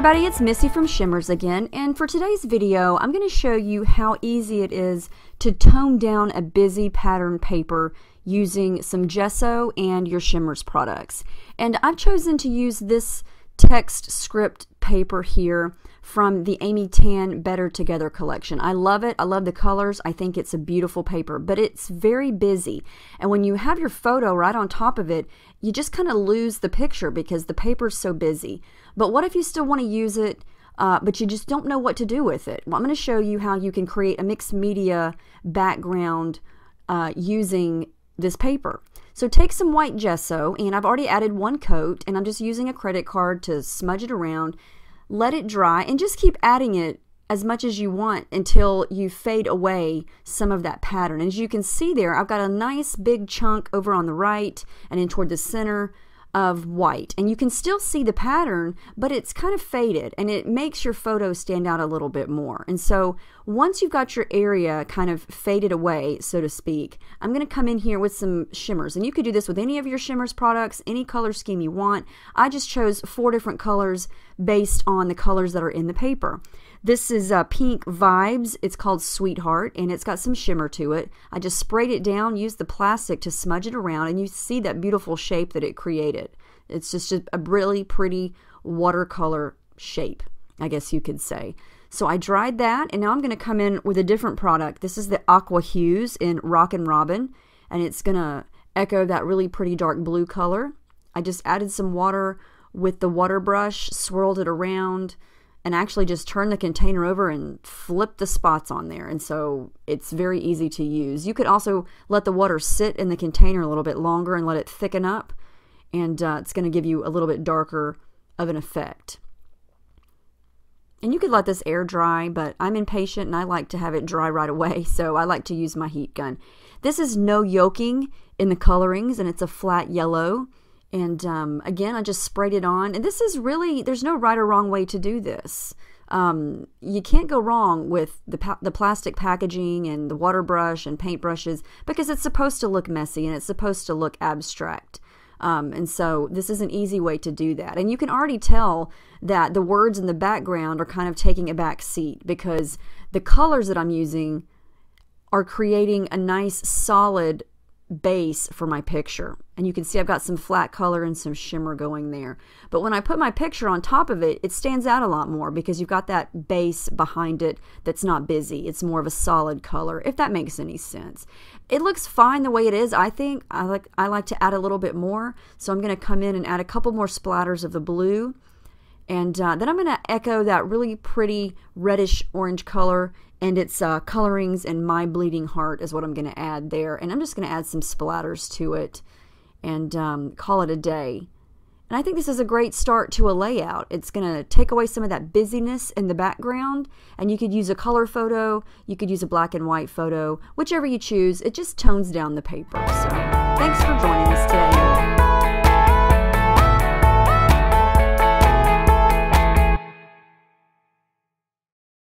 everybody, it's Missy from Shimmerz again, and for today's video I'm going to show you how easy it is to tone down a busy pattern paper using some gesso and your Shimmerz products. And I've chosen to use this text script paper here from the Amy Tan Better Together collection. I love it. I love the colors. I think it's a beautiful paper, but it's very busy. And when you have your photo right on top of it, you just kind of lose the picture because the paper's so busy. But what if you still want to use it, but you just don't know what to do with it? Well, I'm going to show you how you can create a mixed media background using this paper. So take some white gesso, and I've already added one coat, and I'm just using a credit card to smudge it around. Let it dry, and just keep adding it as much as you want until you fade away some of that pattern. And as you can see there, I've got a nice big chunk over on the right and in toward the center of white. And you can still see the pattern, but it's kind of faded, and it makes your photo stand out a little bit more. And so once you've got your area kind of faded away, so to speak, I'm going to come in here with some Shimmerz. And you could do this with any of your Shimmerz products, any color scheme you want. I just chose 4 different colors based on the colors that are in the paper. This is Pink Vibes. It's called Sweetheart, and it's got some shimmer to it. I just sprayed it down, used the plastic to smudge it around, and you see that beautiful shape that it created. It's just a really pretty watercolor shape, I guess you could say. So I dried that, and now I'm going to come in with a different product. This is the Aqua Hues in Rockin' Robin, and it's going to echo that really pretty dark blue color. I just added some water with the water brush, swirled it around, and actually just turn the container over and flip the spots on there. And so it's very easy to use. You could also let the water sit in the container a little bit longer and let it thicken up, and it's going to give you a little bit darker of an effect. And you could let this air dry, but I'm impatient and I like to have it dry right away, so I like to use my heat gun. This is no yolking in the colorings, and it's a flat yellow. And again, I just sprayed it on. And this is really, there's no right or wrong way to do this. You can't go wrong with the plastic packaging and the water brush and paint brushes, because it's supposed to look messy and it's supposed to look abstract. And so this is an easy way to do that. And you can already tell that the words in the background are kind of taking a back seat, because the colors that I'm using are creating a nice solid base for my picture. And you can see I've got some flat color and some shimmer going there. But when I put my picture on top of it, it stands out a lot more because you've got that base behind it that's not busy. It's more of a solid color, if that makes any sense. It looks fine the way it is, I think. I like to add a little bit more. So I'm going to come in and add a couple more splatters of the blue. And then I'm going to echo that really pretty reddish orange color, and it's colorings and My Bleeding Heart is what I'm going to add there. And I'm just going to add some splatters to it and call it a day. And I think this is a great start to a layout. It's going to take away some of that busyness in the background, and you could use a color photo, you could use a black and white photo, whichever you choose. It just tones down the paper. So thanks for joining us today.